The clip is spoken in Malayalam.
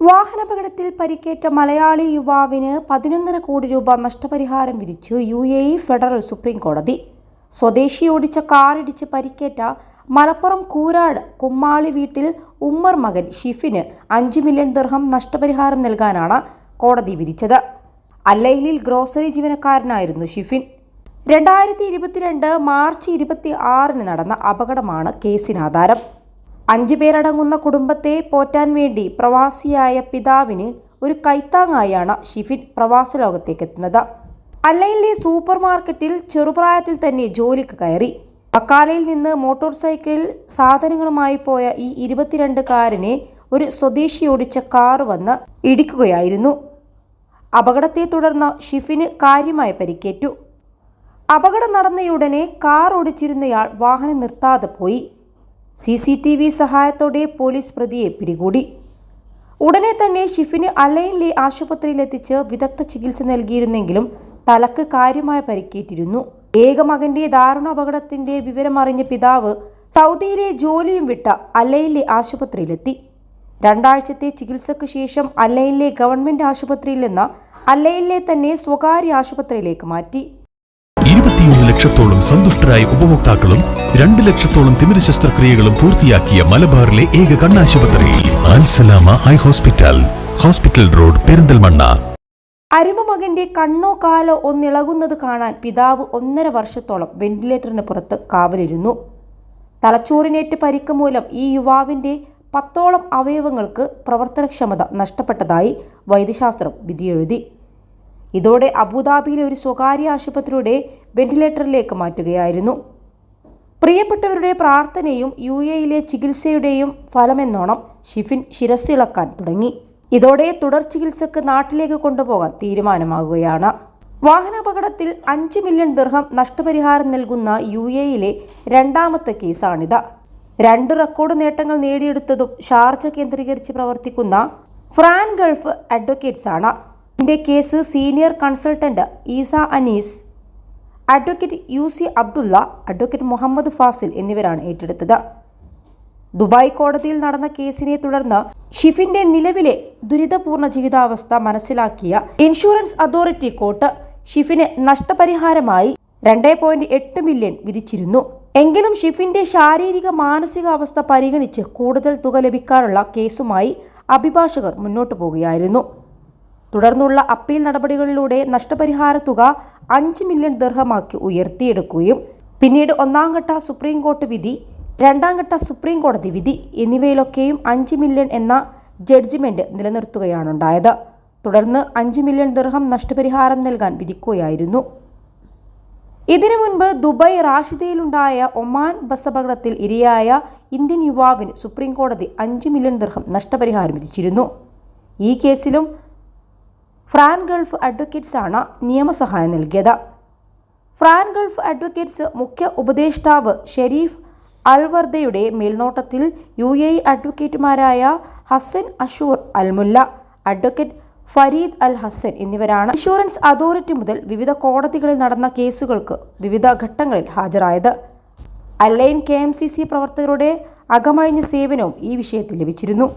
വാഹനാപകടത്തിൽ പരിക്കേറ്റ മലയാളി യുവാവിന് 11.5 കോടി രൂപ നഷ്ടപരിഹാരം വിധിച്ചു UAE ഫെഡറൽ സുപ്രീം കോടതി. സ്വദേശി ഓടിച്ച കാറിടിച്ച് പരിക്കേറ്റ മലപ്പുറം കൂരാട് കുമ്മാളി വീട്ടിൽ ഉമ്മർ മകൻ ഷിഫിന് 5 മില്യൺ ദിർഹം നഷ്ടപരിഹാരം നൽകാനാണ് കോടതി വിധിച്ചത്. അല്ലൈലിൽ ഗ്രോസറി ജീവനക്കാരനായിരുന്നു ഷിഫിൻ. 2022 മാർച്ച് 26 നടന്ന അപകടമാണ് കേസിനാധാരം. 5 പേരടങ്ങുന്ന കുടുംബത്തെ പോറ്റാൻ വേണ്ടി പ്രവാസിയായ പിതാവിന് ഒരു കൈത്താങ്ങായാണ് ഷിഫിൻ പ്രവാസ ലോകത്തേക്കെത്തുന്നത്. അല്ലൈലിലെ സൂപ്പർ മാർക്കറ്റിൽ ചെറുപ്രായത്തിൽ തന്നെ ജോലിക്ക് കയറി. ബക്കാലയിൽ നിന്ന് മോട്ടോർ സൈക്കിളിൽ സാധനങ്ങളുമായി പോയ ഈ 22-കാരനെ ഒരു സ്വദേശി ഓടിച്ച കാർ വന്ന് ഇടിക്കുകയായിരുന്നു. അപകടത്തെ തുടർന്ന് ഷിഫിന് കാര്യമായ പരിക്കേറ്റു. അപകടം നടന്നയുടനെ കാർ ഓടിച്ചിരുന്നയാൾ വാഹനം നിർത്താതെ പോയി. CCTV സഹായത്തോടെ പോലീസ് പ്രതിയെ പിടികൂടി. ഉടനെ തന്നെ ഷിഫിന് അല്ലൈനിലെ ആശുപത്രിയിലെത്തിച്ച് വിദഗ്ധ ചികിത്സ നൽകിയിരുന്നെങ്കിലും തലക്ക് കാര്യമായ പരിക്കേറ്റിരുന്നു. ഏക മകന്റെ ദാരുണാപകടത്തിന്റെ വിവരമറിഞ്ഞ പിതാവ് സൗദിയിലെ ജോലിയും വിട്ട അല്ലൈനിലെ ആശുപത്രിയിലെത്തി. 2 ആഴ്ചത്തെ ചികിത്സയ്ക്ക് ശേഷം അല്ലൈനിലെ ഗവൺമെന്റ് ആശുപത്രിയിൽ നിന്ന് അല്ലൈനിലെ തന്നെ സ്വകാര്യ ആശുപത്രിയിലേക്ക് മാറ്റി. 21 ലക്ഷത്തോളം സന്തുഷ്ടരായ ഉപഭോക്താക്കളും 2 ലക്ഷത്തോളം തിമിര ശസ്ത്രക്രിയകളും പൂർത്തിയാക്കിയ മലബാറിലെ ഏക കണ്ണാശുപത്രി അൽ സലാമ ഹൈ ഹോസ്പിറ്റൽ റോഡ്, പെരിന്തൽമണ്ണ. അരുമമകന്റെ കണ്ണോ കാലോ ഒന്നിളകുന്നത് കാണാൻ പിതാവ് 1.5 വർഷത്തോളം വെന്റിലേറ്ററിന് പുറത്ത് കാവലിരുന്നു. തലച്ചോറിനേറ്റ് പരിക്ക് മൂലം ഈ യുവാവിന്റെ 10ഓളം അവയവങ്ങൾക്ക് പ്രവർത്തനക്ഷമത നഷ്ടപ്പെട്ടതായി വൈദ്യശാസ്ത്രം വിധിയെഴുതി. ഇതോടെ അബുദാബിയിലെ ഒരു സ്വകാര്യ ആശുപത്രിയുടെ വെന്റിലേറ്ററിലേക്ക് മാറ്റുകയായിരുന്നു. പ്രിയപ്പെട്ടവരുടെ പ്രാർത്ഥനയും UAEയിലെ ചികിത്സയുടെയും ഫലമെന്നോണം ഷിഫിൻ ശിരസ്സിളക്കാൻ തുടങ്ങി. ഇതോടെ തുടർ ചികിത്സക്ക് നാട്ടിലേക്ക് കൊണ്ടുപോകാൻ തീരുമാനമാകുകയാണ്. വാഹനാപകടത്തിൽ 5 മില്യൺ ദിർഹം നഷ്ടപരിഹാരം നൽകുന്ന UAEയിലെ 2ാമത്തെ കേസാണിത്. 2 റെക്കോർഡ് നേട്ടങ്ങൾ നേടിയെടുത്തതും ഷാർജ കേന്ദ്രീകരിച്ച് പ്രവർത്തിക്കുന്ന ഫ്രാൻ ഗൾഫ് അഡ്വക്കേറ്റ്സ് ആണ്. ഇതിന്റെ case senior consultant Eesa Anees, advocate UC Abdulla, advocate Muhammad Fazil എന്നിവരാണ് ഏറ്റെടുത്തത്. ദുബായ് കോടതിയിൽ നടന്ന കേസിനെ തുടർന്ന് ഷിഫിന്റെ നിലവിലെ ദുരിതപൂർണ ജീവിതാവസ്ഥ മനസ്സിലാക്കിയ ഇൻഷുറൻസ് അതോറിറ്റി കോർട്ട് ഷിഫിന് നഷ്ടപരിഹാരമായി 2.8 മില്യൺ വിധിച്ചിരുന്നു. എങ്കിലും ഷിഫിന്റെ ശാരീരിക മാനസികാവസ്ഥ പരിഗണിച്ച് കൂടുതൽ തുക ലഭിക്കാനുള്ള കേസുമായി അഭിഭാഷകർ മുന്നോട്ടു പോകുകയായിരുന്നു. തുടർന്നുള്ള അപ്പീൽ നടപടികളിലൂടെ നഷ്ടപരിഹാര തുക 5 മില്യൺ ദിർഹമാക്കി ഉയർത്തിയെടുക്കുകയും പിന്നീട് 1ാം ഘട്ട സുപ്രീം കോടതി വിധി, 2ാം ഘട്ട സുപ്രീം കോടതി വിധി എന്നിവയിലൊക്കെയും 5 മില്യൺ എന്ന ജഡ്ജിമെന്റ് നിലനിർത്തുകയാണുണ്ടായത്. തുടർന്ന് 5 മില്യൺ ദിർഹം നഷ്ടപരിഹാരം നൽകാൻ വിധിക്കുകയായിരുന്നു. ഇതിനു മുൻപ് ദുബായ് റാഷിദയിലുണ്ടായ ഒമാൻ ബസ് അപകടത്തിൽ ഇരയായ ഇന്ത്യൻ യുവാവിന് സുപ്രീം കോടതി 5 മില്യൺ ദിർഹം നഷ്ടപരിഹാരം വിധിച്ചിരുന്നു. ഈ കേസിലും ഫ്രാൻ ഗൾഫ് അഡ്വക്കേറ്റ്സ് ആണ് നിയമസഹായം നൽകിയത്. ഫ്രാൻ ഗൾഫ് അഡ്വക്കേറ്റ്സ് മുഖ്യ ഉപദേഷ്ടാവ് ഷെരീഫ് അൽവർദയുടെ മേൽനോട്ടത്തിൽ UAE അഡ്വക്കേറ്റുമാരായ Hassan Ashoor Almulla, advocate Fareed Al Hassan എന്നിവരാണ് ഇൻഷുറൻസ് അതോറിറ്റി മുതൽ വിവിധ കോടതികളിൽ നടന്ന കേസുകൾക്ക് വിവിധ ഘട്ടങ്ങളിൽ ഹാജരായത്. അല്ലൈൻ KMCC പ്രവർത്തകരുടെ അകമഴിഞ്ഞ സേവനവും ഈ വിഷയത്തിൽ ലഭിച്ചിരുന്നു.